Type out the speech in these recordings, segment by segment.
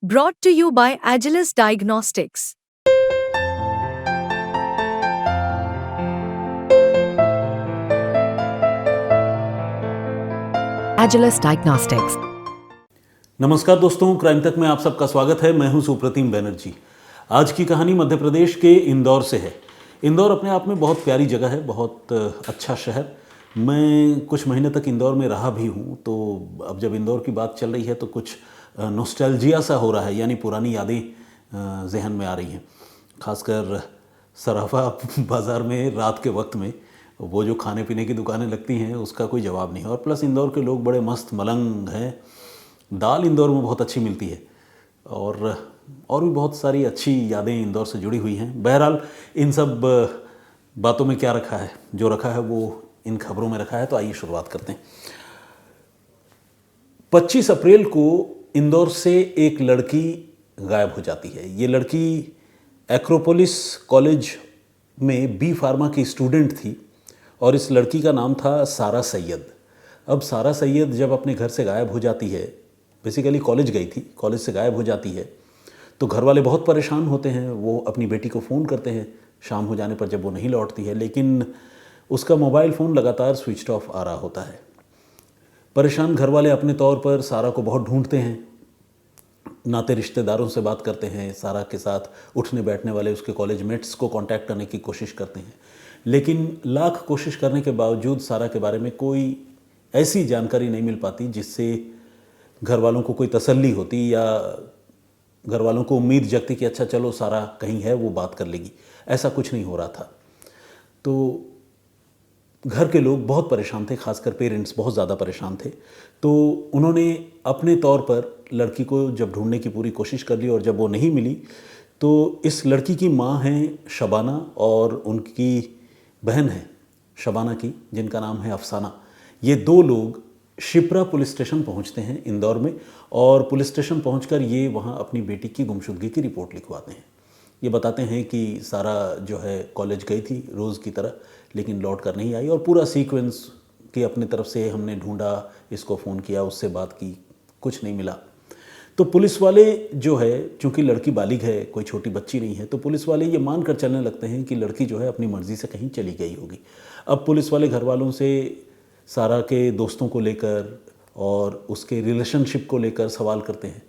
Brought to you by Agilus Diagnostics. Agilus Diagnostics. नमस्कार दोस्तों, crime तक में आप सबका स्वागत है। मैं हूं सुप्रतिम बैनर्जी। आज की कहानी मध्य प्रदेश के इंदौर से है। इंदौर अपने आप में बहुत प्यारी जगह है, बहुत अच्छा शहर। मैं कुछ महीने तक इंदौर में रहा भी हूं, तो अब जब इंदौर की बात चल रही है तो कुछ नॉस्टैल्जिया सा हो रहा है, यानी पुरानी यादें जहन में आ रही हैं। खासकर सराफा बाज़ार में रात के वक्त में वो जो खाने पीने की दुकानें लगती हैं उसका कोई जवाब नहीं है। और प्लस इंदौर के लोग बड़े मस्त मलंग हैं। दाल इंदौर में बहुत अच्छी मिलती है और भी बहुत सारी अच्छी यादें इंदौर से जुड़ी हुई हैं। बहरहाल इन सब बातों में क्या रखा है, जो रखा है वो इन खबरों में रखा है। तो आइए शुरुआत करते हैं। 25 अप्रैल को इंदौर से एक लड़की गायब हो जाती है। ये लड़की एक्रोपोलिस कॉलेज में बी फार्मा की स्टूडेंट थी और इस लड़की का नाम था सारा सैयद। अब सारा सैयद जब अपने घर से गायब हो जाती है, बेसिकली कॉलेज गई थी, कॉलेज से गायब हो जाती है, तो घर वाले बहुत परेशान होते हैं। वो अपनी बेटी को फ़ोन करते हैं शाम हो जाने पर जब वो नहीं लौटती है, लेकिन उसका मोबाइल फ़ोन लगातार स्विच ऑफ आ रहा होता है। परेशान घर वाले अपने तौर पर सारा को बहुत ढूंढते हैं, नाते रिश्तेदारों से बात करते हैं, सारा के साथ उठने बैठने वाले उसके कॉलेज मेट्स को कांटेक्ट करने की कोशिश करते हैं, लेकिन लाख कोशिश करने के बावजूद सारा के बारे में कोई ऐसी जानकारी नहीं मिल पाती जिससे घर वालों को कोई तसल्ली होती या घर वालों को उम्मीद जगती कि अच्छा चलो सारा कहीं है, वो बात कर लेगी। ऐसा कुछ नहीं हो रहा था। तो घर के लोग बहुत परेशान थे, खासकर पेरेंट्स बहुत ज़्यादा परेशान थे। तो उन्होंने अपने तौर पर लड़की को जब ढूंढने की पूरी कोशिश कर ली और जब वो नहीं मिली तो इस लड़की की माँ हैं शबाना और उनकी बहन है शबाना की, जिनका नाम है अफसाना। ये दो लोग शिप्रा पुलिस स्टेशन पहुंचते हैं इंदौर में और पुलिस स्टेशन पहुंचकर ये वहां अपनी बेटी की गुमशुदगी की रिपोर्ट लिखवाते हैं। ये बताते हैं कि सारा जो है कॉलेज गई थी रोज़ की तरह, लेकिन लौट कर नहीं आई और पूरा सीक्वेंस कि अपनी तरफ से हमने ढूंढा, इसको फ़ोन किया, उससे बात की, कुछ नहीं मिला। तो पुलिस वाले जो है, चूंकि लड़की बालिग है, कोई छोटी बच्ची नहीं है, तो पुलिस वाले ये मान कर चलने लगते हैं कि लड़की जो है अपनी मर्ज़ी से कहीं चली गई होगी। अब पुलिस वाले घर वालों से सारा के दोस्तों को लेकर और उसके रिलेशनशिप को लेकर सवाल करते हैं।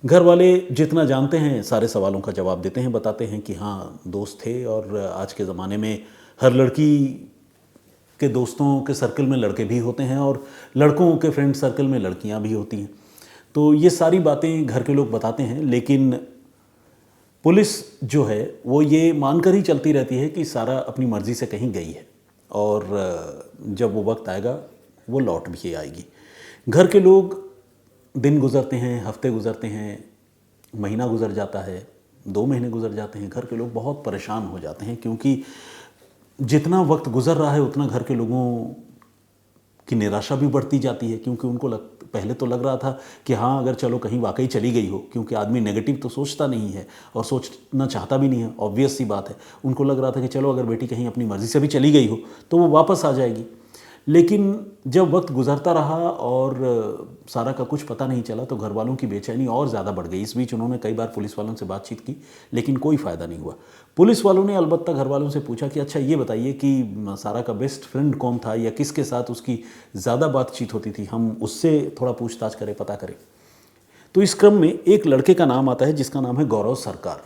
घर वाले जितना जानते हैं सारे सवालों का जवाब देते हैं, बताते हैं कि हाँ दोस्त थे और आज के ज़माने में हर लड़की के दोस्तों के सर्कल में लड़के भी होते हैं और लड़कों के फ्रेंड सर्कल में लड़कियां भी होती हैं। तो ये सारी बातें घर के लोग बताते हैं, लेकिन पुलिस जो है वो ये मानकर ही चलती रहती है कि सारा अपनी मर्ज़ी से कहीं गई है और जब वो वक्त आएगा वो लौट भी आएगी। घर के लोग दिन गुजरते हैं, हफ्ते गुजरते हैं, महीना गुजर जाता है, 2 महीने गुजर जाते हैं। घर के लोग बहुत परेशान हो जाते हैं क्योंकि जितना वक्त गुजर रहा है उतना घर के लोगों की निराशा भी बढ़ती जाती है, क्योंकि उनको पहले तो लग रहा था कि हाँ अगर चलो कहीं वाकई चली गई हो, क्योंकि आदमी नेगेटिव तो सोचता नहीं है और सोचना चाहता भी नहीं है, ऑब्वियस सी बात है। उनको लग रहा था कि चलो अगर बेटी कहीं अपनी मर्ज़ी से भी चली गई हो तो वो वापस आ जाएगी। लेकिन जब वक्त गुजरता रहा और सारा का कुछ पता नहीं चला तो घर वालों की बेचैनी और ज़्यादा बढ़ गई। इस बीच उन्होंने कई बार पुलिस वालों से बातचीत की, लेकिन कोई फ़ायदा नहीं हुआ। पुलिस वालों ने अलबत्ता घर वालों से पूछा कि अच्छा ये बताइए कि सारा का बेस्ट फ्रेंड कौन था या किसके साथ उसकी ज़्यादा बातचीत होती थी, हम उससे थोड़ा पूछताछ करें, पता करें। तो इस क्रम में एक लड़के का नाम आता है जिसका नाम है गौरव सरकार।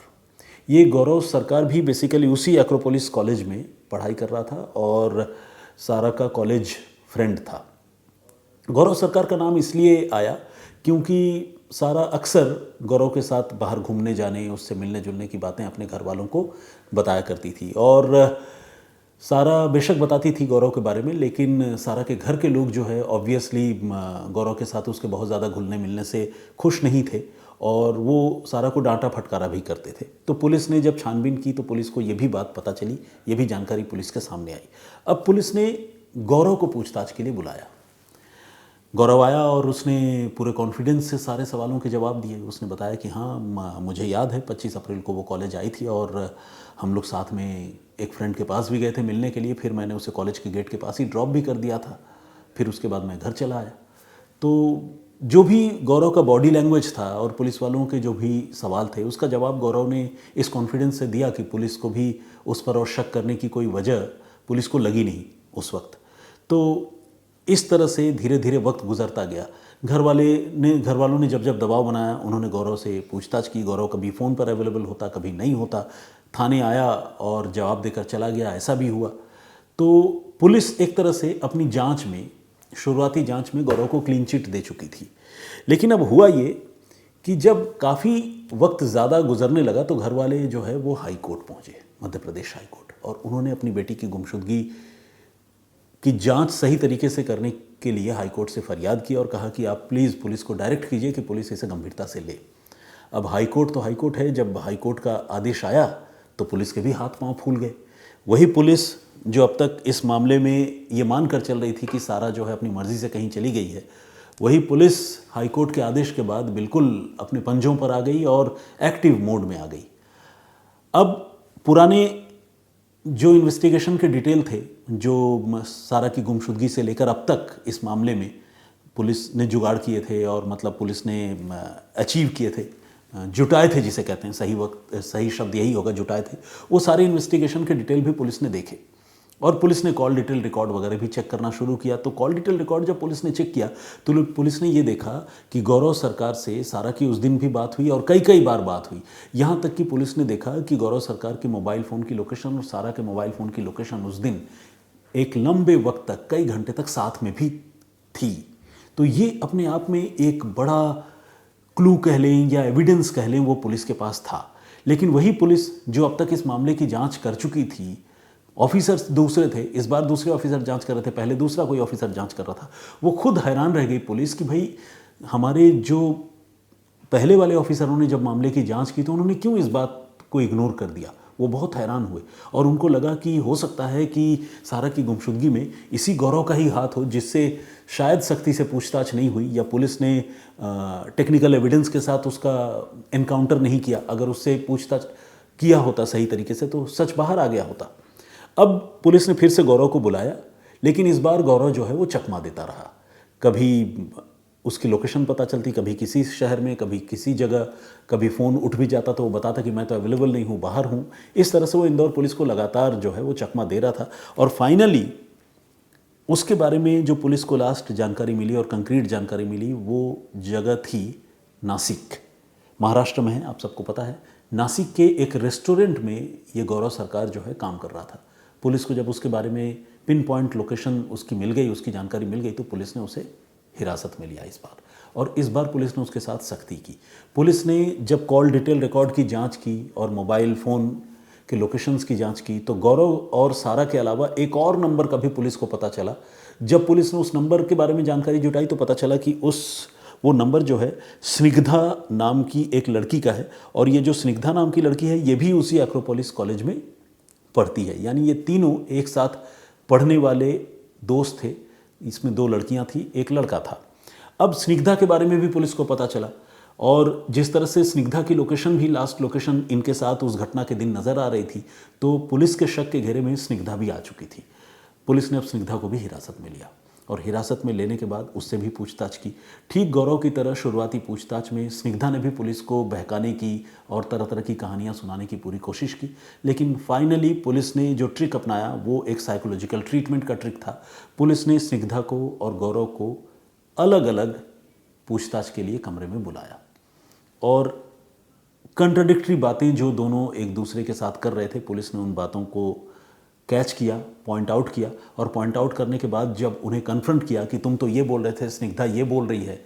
ये गौरव सरकार भी बेसिकली उसी एक्रोपोलिस कॉलेज में पढ़ाई कर रहा था और सारा का कॉलेज फ्रेंड था। गौरव सरकार का नाम इसलिए आया क्योंकि सारा अक्सर गौरव के साथ बाहर घूमने जाने, उससे मिलने जुलने की बातें अपने घर वालों को बताया करती थी और सारा बेशक बताती थी गौरव के बारे में, लेकिन सारा के घर के लोग जो है ऑब्वियसली गौरव के साथ उसके बहुत ज़्यादा घुलने मिलने से खुश नहीं थे और वो सारा को डांटा फटकारा भी करते थे। तो पुलिस ने जब छानबीन की तो पुलिस को ये भी बात पता चली, ये भी जानकारी पुलिस के सामने आई। अब पुलिस ने गौरव को पूछताछ के लिए बुलाया। गौरव आया और उसने पूरे कॉन्फिडेंस से सारे सवालों के जवाब दिए। उसने बताया कि हाँ मुझे याद है 25 अप्रैल को वो कॉलेज आई थी और हम लोग साथ में एक फ्रेंड के पास भी गए थे मिलने के लिए, फिर मैंने उसे कॉलेज के गेट के पास ही ड्रॉप भी कर दिया था, फिर उसके बाद मैं घर चला आया। तो जो भी गौरव का बॉडी लैंग्वेज था और पुलिस वालों के जो भी सवाल थे, उसका जवाब गौरव ने इस कॉन्फिडेंस से दिया कि पुलिस को भी उस पर और शक करने की कोई वजह पुलिस को लगी नहीं उस वक्त। तो इस तरह से धीरे धीरे वक्त गुजरता गया। घर वालों ने जब जब दबाव बनाया, उन्होंने गौरव से पूछताछ की। गौरव कभी फ़ोन पर अवेलेबल होता, कभी नहीं होता। थाने आया और जवाब देकर चला गया, ऐसा भी हुआ। तो पुलिस एक तरह से अपनी जांच में, शुरुआती जांच में गौरव को क्लीन चिट दे चुकी थी। लेकिन अब हुआ ये कि जब काफ़ी वक्त ज़्यादा गुजरने लगा तो घर वाले जो है वो हाई कोर्ट पहुँचे, मध्य प्रदेश हाई कोर्ट, और उन्होंने अपनी बेटी की गुमशुदगी की जांच सही तरीके से करने के लिए हाई कोर्ट से फरियाद की और कहा कि आप प्लीज़ पुलिस को डायरेक्ट कीजिए कि पुलिस इसे गंभीरता से ले। अब हाई कोर्ट तो हाई कोर्ट है, जब हाई कोर्ट का आदेश आया तो पुलिस के भी हाथ पांव फूल गए। वही पुलिस जो अब तक इस मामले में ये मान कर चल रही थी कि सारा जो है अपनी मर्जी से कहीं चली गई है, वही पुलिस हाई कोर्ट के आदेश के बाद बिल्कुल अपने पंजों पर आ गई और एक्टिव मोड में आ गई। अब पुराने जो इन्वेस्टिगेशन के डिटेल थे, जो सारा की गुमशुदगी से लेकर अब तक इस मामले में पुलिस ने जुगाड़ किए थे और मतलब पुलिस ने अचीव किए थे, जुटाए थे जिसे कहते हैं, सही शब्द यही होगा, जुटाए थे, वो सारे इन्वेस्टिगेशन के डिटेल भी पुलिस ने देखे और पुलिस ने कॉल डिटेल रिकॉर्ड वगैरह भी चेक करना शुरू किया। तो कॉल डिटेल रिकॉर्ड जब पुलिस ने चेक किया तो पुलिस ने ये देखा कि गौरव सरकार से सारा की उस दिन भी बात हुई और कई कई बार बात हुई। यहाँ तक कि पुलिस ने देखा कि गौरव सरकार के मोबाइल फ़ोन की लोकेशन और सारा के मोबाइल फ़ोन की लोकेशन उस दिन एक लंबे वक्त तक, कई घंटे तक साथ में भी थी। तो ये अपने आप में एक बड़ा क्लू कह लें या एविडेंस कह लें, वो पुलिस के पास था। लेकिन वही पुलिस जो अब तक इस मामले की जांच कर चुकी थी, ऑफिसर्स दूसरे थे, इस बार दूसरे ऑफिसर जांच कर रहे थे, पहले दूसरा कोई ऑफिसर जांच कर रहा था। वो खुद हैरान रह गई पुलिस कि भाई हमारे जो पहले वाले ऑफिसरों ने जब मामले की जांच की तो उन्होंने क्यों इस बात को इग्नोर कर दिया। वो बहुत हैरान हुए और उनको लगा कि हो सकता है कि सारा की गुमशुदगी में इसी गौरव का ही हाथ हो, जिससे शायद सख्ती से पूछताछ नहीं हुई या पुलिस ने टेक्निकल एविडेंस के साथ उसका एनकाउंटर नहीं किया। अगर उससे पूछताछ किया होता सही तरीके से तो सच बाहर आ गया होता। अब पुलिस ने फिर से गौरव को बुलाया, लेकिन इस बार गौरव जो है वो चकमा देता रहा। कभी उसकी लोकेशन पता चलती, कभी किसी शहर में, कभी किसी जगह, कभी फ़ोन उठ भी जाता तो वो बताता कि मैं तो अवेलेबल नहीं हूँ, बाहर हूँ। इस तरह से वो इंदौर पुलिस को लगातार जो है वो चकमा दे रहा था। और फाइनली उसके बारे में जो पुलिस को लास्ट जानकारी मिली और कंक्रीट जानकारी मिली, वो जगह थी नासिक, महाराष्ट्र में है, आप सबको पता है। नासिक के एक रेस्टोरेंट में ये गौरव सरकार जो है काम कर रहा था। पुलिस को जब उसके बारे में पिन पॉइंट लोकेशन उसकी मिल गई, उसकी जानकारी मिल गई, तो पुलिस ने उसे हिरासत में लिया इस बार। और इस बार पुलिस ने उसके साथ सख्ती की। पुलिस ने जब कॉल डिटेल रिकॉर्ड की जांच की और मोबाइल फ़ोन के लोकेशंस की जांच की, तो गौरव और सारा के अलावा एक और नंबर का भी पुलिस को पता चला। जब पुलिस ने उस नंबर के बारे में जानकारी जुटाई तो पता चला कि वो नंबर जो है स्निग्धा नाम की एक लड़की का है। और ये जो स्निग्धा नाम की लड़की है, ये भी उसी एक्रोपोलिस कॉलेज में पढ़ती है। यानी ये तीनों एक साथ पढ़ने वाले दोस्त थे। इसमें 2 लड़कियां थी, एक लड़का था। अब स्निग्धा के बारे में भी पुलिस को पता चला और जिस तरह से स्निग्धा की लोकेशन भी, लास्ट लोकेशन इनके साथ उस घटना के दिन नज़र आ रही थी, तो पुलिस के शक के घेरे में स्निग्धा भी आ चुकी थी। पुलिस ने अब स्निग्धा को भी हिरासत में लिया और हिरासत में लेने के बाद उससे भी पूछताछ की। ठीक गौरव की तरह शुरुआती पूछताछ में स्निग्धा ने भी पुलिस को बहकाने की और तरह तरह की कहानियां सुनाने की पूरी कोशिश की। लेकिन फाइनली पुलिस ने जो ट्रिक अपनाया वो एक साइकोलॉजिकल ट्रीटमेंट का ट्रिक था। पुलिस ने स्निग्धा को और गौरव को अलग अलग पूछताछ के लिए कमरे में बुलाया और कंट्राडिक्टरी बातें जो दोनों एक दूसरे के साथ कर रहे थे, पुलिस ने उन बातों को कैच किया, पॉइंट आउट किया। और पॉइंट आउट करने के बाद जब उन्हें कन्फ्रंट किया कि तुम तो ये बोल रहे थे, स्निग्धा ये बोल रही है,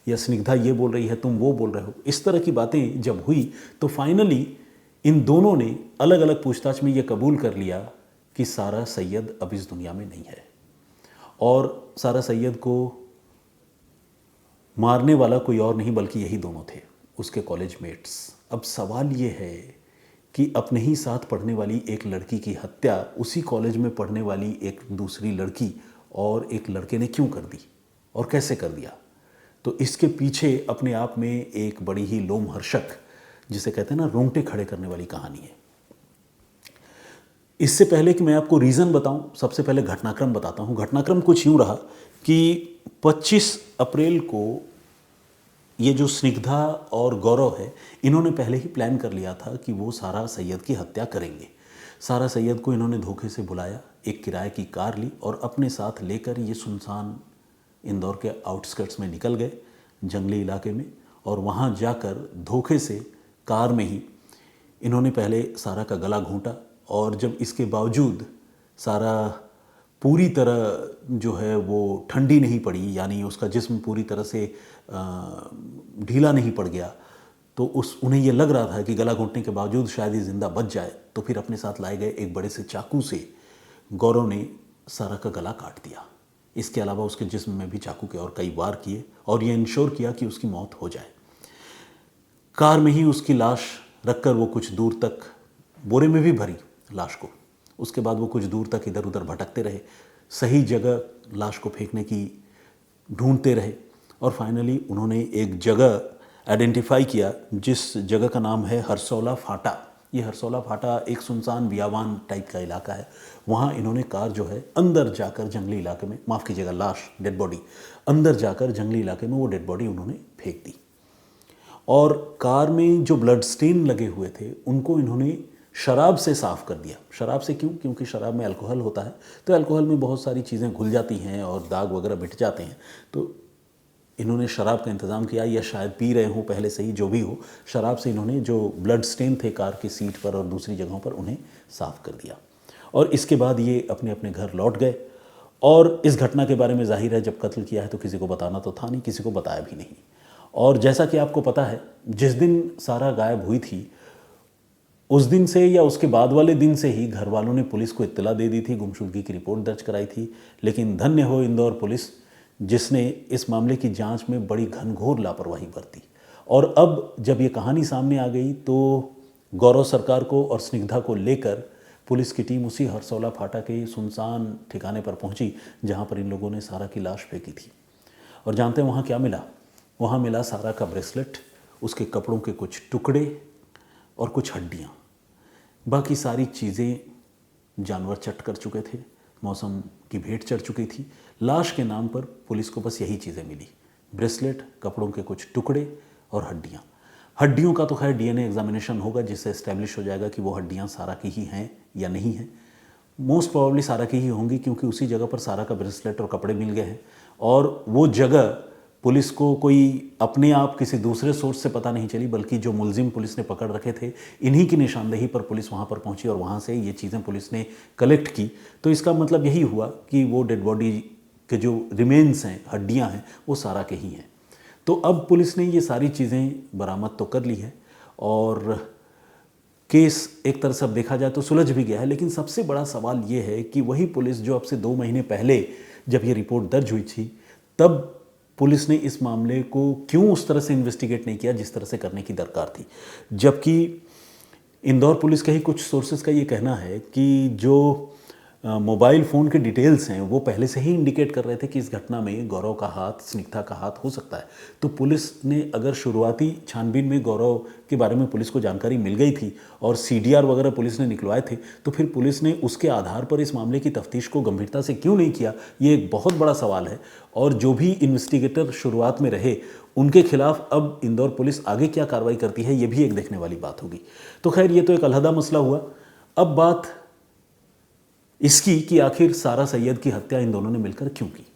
या स्निग्धा ये बोल रही है, तुम वो बोल रहे हो, इस तरह की बातें जब हुई तो फाइनली इन दोनों ने अलग अलग पूछताछ में ये कबूल कर लिया कि सारा सैयद अब इस दुनिया में नहीं है और सारा सैयद को मारने वाला कोई और नहीं बल्कि यही दोनों थे, उसके कॉलेज मेट्स। अब सवाल ये है कि अपने ही साथ पढ़ने वाली एक लड़की की हत्या उसी कॉलेज में पढ़ने वाली एक दूसरी लड़की और एक लड़के ने क्यों कर दी और कैसे कर दिया। तो इसके पीछे अपने आप में एक बड़ी ही लोमहर्षक, जिसे कहते हैं ना, रोंगटे खड़े करने वाली कहानी है। इससे पहले कि मैं आपको रीज़न बताऊं, सबसे पहले घटनाक्रम बताता हूं। घटनाक्रम कुछ यूं रहा कि 25 अप्रैल को ये जो स्निग्धा और गौरव है, इन्होंने पहले ही प्लान कर लिया था कि वो सारा सैयद की हत्या करेंगे। सारा सैयद को इन्होंने धोखे से बुलाया, एक किराए की कार ली और अपने साथ लेकर ये सुनसान इंदौर के आउटस्कर्ट्स में निकल गए, जंगली इलाके में। और वहाँ जाकर धोखे से कार में ही इन्होंने पहले सारा का गला घोंटा, और जब इसके बावजूद सारा पूरी तरह जो है वो ठंडी नहीं पड़ी, यानी उसका जिस्म पूरी तरह से ढीला नहीं पड़ गया, तो उन्हें ये लग रहा था कि गला घोंटने के बावजूद शायद ये ज़िंदा बच जाए, तो फिर अपने साथ लाए गए एक बड़े से चाकू से गौरव ने सारा का गला काट दिया। इसके अलावा उसके जिस्म में भी चाकू के और कई वार किए और ये इंश्योर किया कि उसकी मौत हो जाए। कार में ही उसकी लाश रखकर वो कुछ दूर तक, बोरे में भी भरी लाश को, उसके बाद वो कुछ दूर तक इधर उधर भटकते रहे, सही जगह लाश को फेंकने की ढूंढते रहे, और फाइनली उन्होंने एक जगह आइडेंटिफाई किया जिस जगह का नाम है हरसौला फाटा। ये हरसौला फाटा एक सुनसान बियावान टाइप का इलाका है। वहाँ इन्होंने कार जो है अंदर जाकर जंगली इलाके में, माफ़ कीजिएगा, लाश, डेड बॉडी, अंदर जाकर जंगली इलाके में वो डेड बॉडी उन्होंने फेंक दी। और कार में जो ब्लड स्टेन लगे हुए थे उनको इन्होंने शराब से साफ़ कर दिया। शराब से क्यों? क्योंकि शराब में अल्कोहल होता है, तो अल्कोहल में बहुत सारी चीज़ें घुल जाती हैं और दाग वगैरह मिट जाते हैं। तो इन्होंने शराब का इंतज़ाम किया, या शायद पी रहे हों पहले से ही, जो भी हो, शराब से इन्होंने जो ब्लड स्टेन थे कार की सीट पर और दूसरी जगहों पर उन्हें साफ़ कर दिया। और इसके बाद ये अपने अपने घर लौट गए। और इस घटना के बारे में जाहिर है जब कत्ल किया है तो किसी को बताना तो था नहीं, किसी को बताया भी नहीं। और जैसा कि आपको पता है, जिस दिन सारा गायब हुई थी उस दिन से या उसके बाद वाले दिन से ही घर वालों ने पुलिस को इत्तला दे दी थी, गुमशुदगी की रिपोर्ट दर्ज कराई थी। लेकिन धन्य हो इंदौर पुलिस, जिसने इस मामले की जांच में बड़ी घनघोर लापरवाही बरती। और अब जब ये कहानी सामने आ गई तो गौरव सरकार को और स्निग्धा को लेकर पुलिस की टीम उसी हरसौला फाटा के सुनसान ठिकाने पर पहुंची जहां पर इन लोगों ने सारा की लाश फेंकी थी। और जानते हैं वहाँ क्या मिला? वहाँ मिला सारा का ब्रेसलेट, उसके कपड़ों के कुछ टुकड़े और कुछ हड्डियाँ। बाकी सारी चीज़ें जानवर चट कर चुके थे, मौसम की भेंट चढ़ चुकी थी। लाश के नाम पर पुलिस को बस यही चीज़ें मिली, ब्रेसलेट, कपड़ों के कुछ टुकड़े और हड्डियाँ। हड्डियों का तो खैर डीएनए एग्जामिनेशन होगा जिससे इस्टेब्लिश हो जाएगा कि वो हड्डियाँ सारा की ही हैं या नहीं हैं। मोस्ट प्रोबेबली सारा की ही होंगी, क्योंकि उसी जगह पर सारा का ब्रेसलेट और कपड़े मिल गए हैं। और वो जगह पुलिस को कोई अपने आप किसी दूसरे सोर्स से पता नहीं चली, बल्कि जो मुलजिम पुलिस ने पकड़ रखे थे इन्हीं की निशानदेही पर पुलिस वहाँ पर पहुँची और वहाँ से ये चीज़ें पुलिस ने कलेक्ट की। तो इसका मतलब यही हुआ कि वो डेड बॉडी के जो रिमेन्स हैं, हड्डियाँ हैं, वो सारा के ही हैं। तो अब पुलिस ने ये सारी चीज़ें बरामद तो कर ली है और केस एक तरह से अब देखा जाए तो सुलझ भी गया है। लेकिन सबसे बड़ा सवाल ये है कि वही पुलिस जो अब से 2 महीने पहले जब ये रिपोर्ट दर्ज हुई थी, तब पुलिस ने इस मामले को क्यों उस तरह से इन्वेस्टिगेट नहीं किया जिस तरह से करने की दरकार थी। जबकि इंदौर पुलिस के ही कुछ सोर्सेज का ये कहना है कि जो मोबाइल फ़ोन के डिटेल्स हैं वो पहले से ही इंडिकेट कर रहे थे कि इस घटना में गौरव का हाथ, स्निग्धा का हाथ हो सकता है। तो पुलिस ने अगर शुरुआती छानबीन में गौरव के बारे में पुलिस को जानकारी मिल गई थी और सीडीआर वगैरह पुलिस ने निकलवाए थे, तो फिर पुलिस ने उसके आधार पर इस मामले की तफ्तीश को गंभीरता से क्यों नहीं किया, ये एक बहुत बड़ा सवाल है। और जो भी इन्वेस्टिगेटर शुरुआत में रहे उनके खिलाफ अब इंदौर पुलिस आगे क्या कार्रवाई करती है, ये भी एक देखने वाली बात होगी। तो खैर ये तो एक अलहदा मसला हुआ। अब बात इसकी कि आखिर सारा सैयद की हत्या इन दोनों ने मिलकर क्यों की।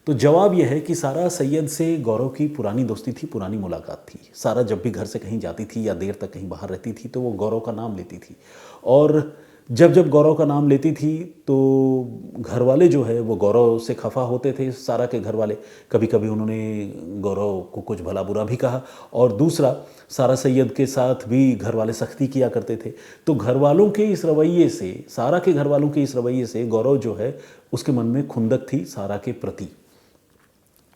तो जवाब यह है कि सारा सैयद से गौरव की पुरानी दोस्ती थी, पुरानी मुलाकात थी। सारा जब भी घर से कहीं जाती थी या देर तक कहीं बाहर रहती थी तो वो गौरव का नाम लेती थी, और जब जब गौरव का नाम लेती थी तो घर वाले जो है वो गौरव से खफा होते थे। सारा के घर वाले, कभी कभी उन्होंने गौरव को कुछ भला बुरा भी कहा, और दूसरा सारा सैयद के साथ भी घर वाले सख्ती किया करते थे। तो घर वालों के इस रवैये से, सारा के घर वालों के इस रवैये से गौरव जो है उसके मन में खुंदक थी सारा के प्रति।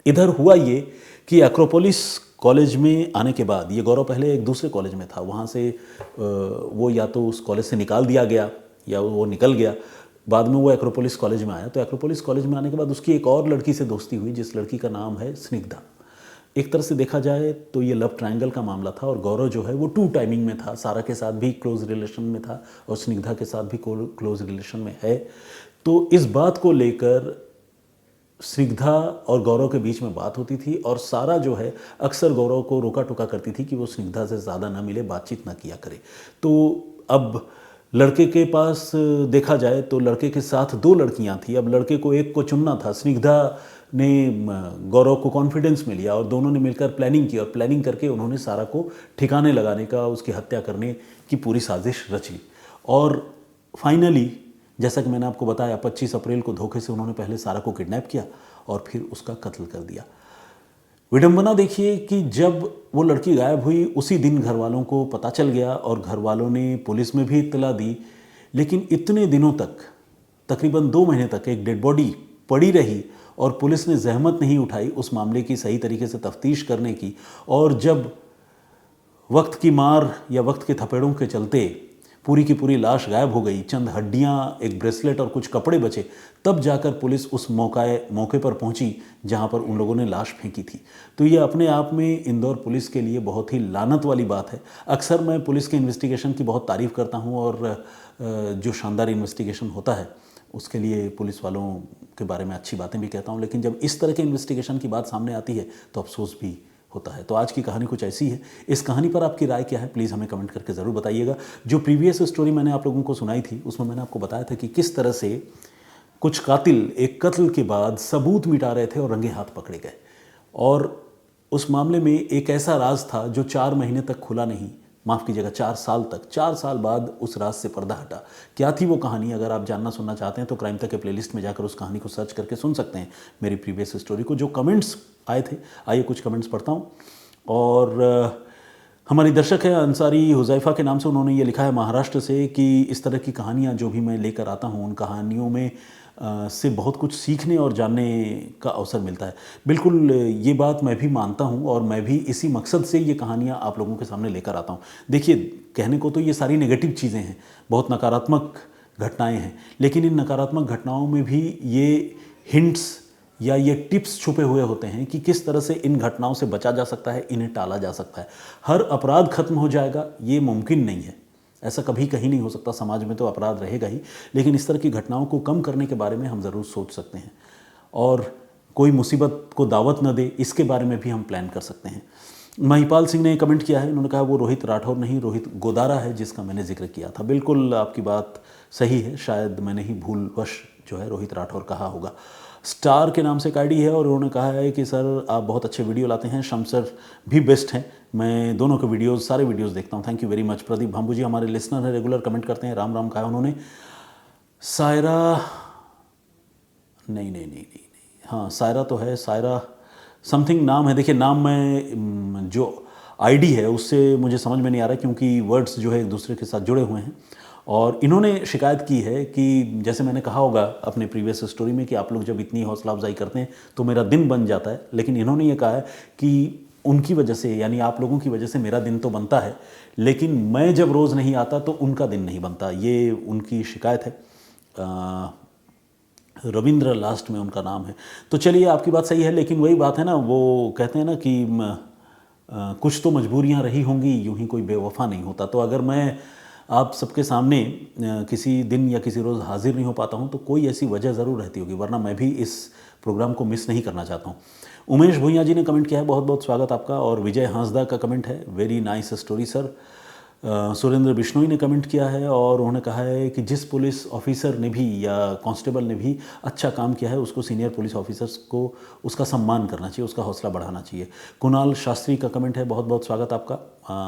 इधर हुआ ये कि एक्रोपोलिस कॉलेज में आने के बाद, ये गौरव पहले एक दूसरे कॉलेज में था, वहाँ से वो या तो उस कॉलेज से निकाल दिया गया या वो निकल गया, बाद में वो एक्रोपोलिस कॉलेज में आया। तो एक्रोपोलिस कॉलेज में आने के बाद उसकी एक और लड़की से दोस्ती हुई, जिस लड़की का नाम है स्निग्धा। एक तरह से देखा जाए तो ये लव ट्रायंगल का मामला था, और गौरव जो है वो 2 टाइमिंग में था, सारा के साथ भी क्लोज रिलेशन में था और स्निग्धा के साथ भी क्लोज रिलेशन में है। तो इस बात को लेकर स्निग्धा और गौरव के बीच में बात होती थी और सारा जो है अक्सर गौरव को रोका टोका करती थी कि वो स्निग्धा से ज़्यादा ना मिले, बातचीत ना किया करे। तो अब लड़के के पास देखा जाए तो लड़के के साथ 2 लड़कियां थी, अब लड़के को एक को चुनना था। स्निग्धा ने गौरव को कॉन्फिडेंस में लिया और दोनों ने मिलकर प्लानिंग की और प्लानिंग करके उन्होंने सारा को ठिकाने लगाने का, उसकी हत्या करने की पूरी साजिश रची। और फाइनली जैसा कि मैंने आपको बताया 25 अप्रैल को धोखे से उन्होंने पहले सारा को किडनैप किया और फिर उसका कत्ल कर दिया। विडंबना देखिए कि जब वो लड़की गायब हुई उसी दिन घर वालों को पता चल गया और घर वालों ने पुलिस में भी इत्तला दी, लेकिन इतने दिनों तक, तकरीबन 2 महीने तक एक डेड बॉडी पड़ी रही और पुलिस ने जहमत नहीं उठाई उस मामले की सही तरीके से तफ्तीश करने की। और जब वक्त की मार या वक्त के थपेड़ों के चलते पूरी की पूरी लाश गायब हो गई, चंद हड्डियां, एक ब्रेसलेट और कुछ कपड़े बचे, तब जाकर पुलिस उस मौके पर पहुंची जहां पर उन लोगों ने लाश फेंकी थी। तो ये अपने आप में इंदौर पुलिस के लिए बहुत ही लानत वाली बात है। अक्सर मैं पुलिस के इन्वेस्टिगेशन की बहुत तारीफ़ करता हूं और जो शानदार इन्वेस्टिगेशन होता है उसके लिए पुलिस वालों के बारे में अच्छी बातें भी कहता हूं, लेकिन जब इस तरह के इन्वेस्टिगेशन की बात सामने आती है तो अफसोस भी होता है। तो आज की कहानी कुछ ऐसी है। इस कहानी पर आपकी राय क्या है, प्लीज़ हमें कमेंट करके ज़रूर बताइएगा। जो प्रीवियस स्टोरी मैंने आप लोगों को सुनाई थी उसमें मैंने आपको बताया था कि किस तरह से कुछ कातिल एक कत्ल के बाद सबूत मिटा रहे थे और रंगे हाथ पकड़े गए। और उस मामले में एक ऐसा राज था जो 4 महीने तक खुला नहीं, माफ़ कीजिएगा 4 साल तक, 4 साल बाद उस राज से पर्दा हटा। क्या थी वो कहानी? अगर आप जानना सुनना चाहते हैं तो क्राइम तक के प्लेलिस्ट में जाकर उस कहानी को सर्च करके सुन सकते हैं, मेरी प्रीवियस स्टोरी को। जो कमेंट्स आए थे, आइए कुछ कमेंट्स पढ़ता हूँ। और हमारी दर्शक है अंसारी हुज़ैफ़ा के नाम से, उन्होंने ये लिखा है महाराष्ट्र से कि इस तरह की कहानियाँ जो भी मैं लेकर आता हूँ उन कहानियों में से बहुत कुछ सीखने और जानने का अवसर मिलता है। बिल्कुल ये बात मैं भी मानता हूँ और मैं भी इसी मकसद से ये कहानियाँ आप लोगों के सामने लेकर आता हूँ। देखिए, कहने को तो ये सारी नेगेटिव चीज़ें हैं, बहुत नकारात्मक घटनाएं हैं, लेकिन इन नकारात्मक घटनाओं में भी ये हिंट्स या ये टिप्स छुपे हुए होते हैं कि किस तरह से इन घटनाओं से बचा जा सकता है, इन्हें टाला जा सकता है। हर अपराध खत्म हो जाएगा ये मुमकिन नहीं है, ऐसा कभी कहीं नहीं हो सकता। समाज में तो अपराध रहेगा ही, लेकिन इस तरह की घटनाओं को कम करने के बारे में हम ज़रूर सोच सकते हैं और कोई मुसीबत को दावत न दे इसके बारे में भी हम प्लान कर सकते हैं। महिपाल सिंह ने कमेंट किया है, उन्होंने कहा वो रोहित राठौर नहीं, रोहित गोदारा है जिसका मैंने जिक्र किया था। बिल्कुल आपकी बात सही है, शायद मैंने ही भूलवश जो है रोहित राठौर कहा होगा। स्टार के नाम से एक आईडी है और उन्होंने कहा है कि सर आप बहुत अच्छे वीडियो लाते हैं, शमसर भी बेस्ट हैं, मैं दोनों के वीडियोस, सारे वीडियोस देखता हूं, thank you very much. Pradeep Bhambu ji हमारे लिसनर हैं, रेगुलर कमेंट करते हैं, राम राम कहा उन्होंने। सायरा नहीं, हाँ सायरा तो है, सायरा समथिंग नाम है। देखिए नाम में जो आईडी है उससे मुझे समझ में नहीं आ रहा क्योंकि वर्ड्स जो है एक दूसरे के साथ जुड़े हुए हैं। और इन्होंने शिकायत की है कि जैसे मैंने कहा होगा अपने प्रीवियस स्टोरी में कि आप लोग जब इतनी हौसला अफजाई करते हैं तो मेरा दिन बन जाता है, लेकिन इन्होंने ये कहा है कि उनकी वजह से, यानी आप लोगों की वजह से मेरा दिन तो बनता है, लेकिन मैं जब रोज़ नहीं आता तो उनका दिन नहीं बनता, ये उनकी शिकायत है। रविंद्र लास्ट में उनका नाम है। तो चलिए आपकी बात सही है, लेकिन वही बात है ना, वो कहते हैं ना कि कुछ तो मजबूरियां रही होंगी, यूं ही कोई बेवफा नहीं होता। तो अगर मैं आप सबके सामने किसी दिन या किसी रोज़ हाजिर नहीं हो पाता हूं तो कोई ऐसी वजह ज़रूर रहती होगी, वरना मैं भी इस प्रोग्राम को मिस नहीं करना चाहता हूं। उमेश भुइयाँ जी ने कमेंट किया है, बहुत बहुत स्वागत आपका। और विजय हांसदा का कमेंट है, very nice story sir. Surendra Bishnoi ने कमेंट किया है और उन्होंने कहा है कि जिस पुलिस ऑफिसर ने भी या कांस्टेबल ने भी अच्छा काम किया है उसको सीनियर पुलिस ऑफिसर्स को उसका सम्मान करना चाहिए, उसका हौसला बढ़ाना चाहिए। कुणाल शास्त्री का कमेंट है, बहुत बहुत स्वागत आपका,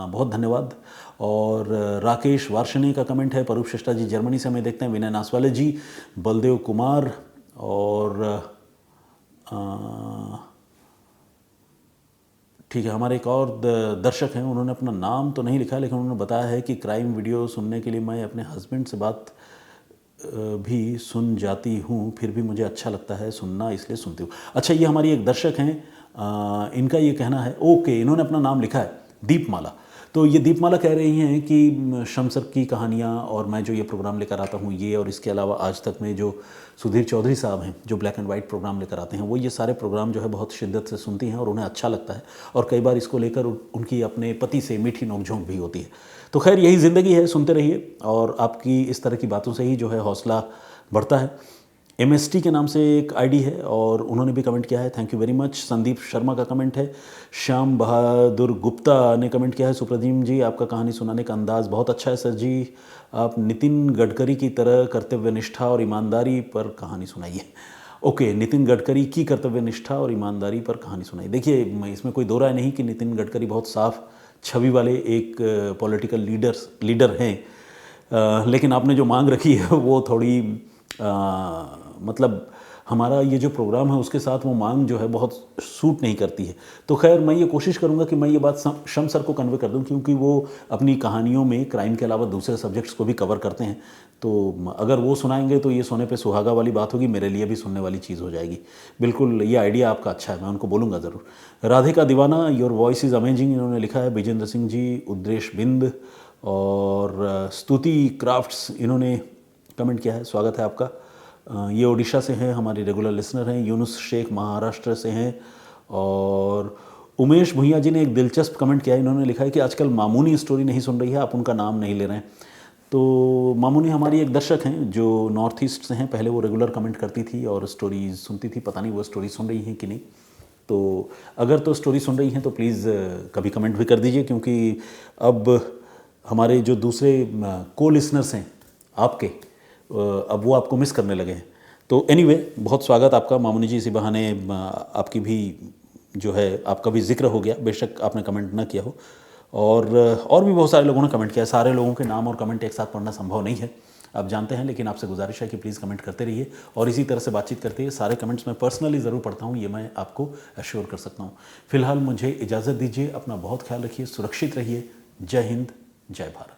बहुत धन्यवाद। और राकेश वार्षणी का कमेंट है, परूप श्रेष्ठा जी जर्मनी से हमें देखते हैं, विनय नासवाले जी, बलदेव कुमार और ठीक है, हमारे एक और दर्शक हैं, उन्होंने अपना नाम तो नहीं लिखा लेकिन उन्होंने बताया है कि क्राइम वीडियो सुनने के लिए मैं अपने हस्बैंड से बात भी सुन जाती हूँ, फिर भी मुझे अच्छा लगता है सुनना, इसलिए सुनती हूँ। अच्छा, ये हमारी एक दर्शक हैं, इनका ये कहना है, ओके, इन्होंने अपना नाम लिखा है दीपमाला। तो ये दीपमाला कह रही हैं कि शमसर की कहानियाँ और मैं जो ये प्रोग्राम लेकर आता हूँ ये, और इसके अलावा आज तक में जो सुधीर चौधरी साहब हैं जो ब्लैक एंड वाइट प्रोग्राम लेकर आते हैं, वो ये सारे प्रोग्राम जो है बहुत शिद्दत से सुनती हैं और उन्हें अच्छा लगता है, और कई बार इसको लेकर उनकी अपने पति से मीठी नोकझोंक भी होती है। तो खैर यही ज़िंदगी है, सुनते रहिए और आपकी इस तरह की बातों से ही जो है हौसला बढ़ता है। MST के नाम से एक आईडी है और उन्होंने भी कमेंट किया है, thank you very much. Sandeep Sharma का कमेंट है। श्याम बहादुर गुप्ता ने कमेंट किया है, सुप्रदीप जी आपका कहानी सुनाने का अंदाज़ बहुत अच्छा है सर जी, आप नितिन गडकरी की तरह कर्तव्यनिष्ठा और ईमानदारी पर कहानी सुनाइए। ओके, नितिन गडकरी की कर्तव्यनिष्ठा और ईमानदारी पर कहानी सुनाई। देखिए, इसमें कोई दो राय नहीं कि नितिन गडकरी बहुत साफ छवि वाले एक पॉलिटिकल लीडर हैं, लेकिन आपने जो मांग रखी है वो थोड़ी मतलब हमारा ये जो प्रोग्राम है उसके साथ वो मांग जो है बहुत सूट नहीं करती है। तो खैर मैं ये कोशिश करूँगा कि मैं ये बात शम सर को कन्वे कर दूँ, क्योंकि वो अपनी कहानियों में क्राइम के अलावा दूसरे सब्जेक्ट्स को भी कवर करते हैं। तो अगर वो सुनाएंगे तो ये सोने पे सुहागा वाली बात होगी, मेरे लिए भी सुनने वाली चीज़ हो जाएगी। बिल्कुल, ये आइडिया आपका अच्छा है, मैं उनको बोलूँगा ज़रूर। राधिका दीवाना, योर वॉइस इज़ अमेजिंग, इन्होंने लिखा है। विजेंद्र सिंह जी, उद्देश बिंद और स्तुति क्राफ्ट्स इन्होंने कमेंट किया है, स्वागत है आपका। ये ओडिशा से हैं, हमारे रेगुलर लिसनर हैं। यूनुस शेख महाराष्ट्र से हैं। और उमेश भुइया जी ने एक दिलचस्प कमेंट किया है, इन्होंने लिखा है कि आजकल मामूनी स्टोरी नहीं सुन रही है, आप उनका नाम नहीं ले रहे हैं। तो मामूनी हमारी एक दर्शक हैं जो नॉर्थ ईस्ट से हैं, पहले वो रेगुलर कमेंट करती थी और स्टोरीज सुनती थी, पता नहीं वो स्टोरी सुन रही हैं कि नहीं। तो अगर तो स्टोरी सुन रही हैं तो प्लीज़ कभी कमेंट भी कर दीजिए, क्योंकि अब हमारे जो दूसरे को लिसनर्स हैं आपके, अब वो आपको मिस करने लगे हैं। तो एनीवे, बहुत स्वागत आपका मामूनी जी, इसी बहाने आपकी भी जो है आपका भी जिक्र हो गया, बेशक आपने कमेंट ना किया हो। और भी बहुत सारे लोगों ने कमेंट किया है। सारे लोगों के नाम और कमेंट एक साथ पढ़ना संभव नहीं है, आप जानते हैं, लेकिन आपसे गुजारिश है कि प्लीज़ कमेंट करते रहिए और इसी तरह से बातचीत करते रहिए। सारे कमेंट्स मैं पर्सनली ज़रूर पढ़ता हूँ, ये मैं आपको एश्योर कर सकता हूँ। फिलहाल मुझे इजाज़त दीजिए, अपना बहुत ख्याल रखिए, सुरक्षित रहिए। जय हिंद, जय भारत।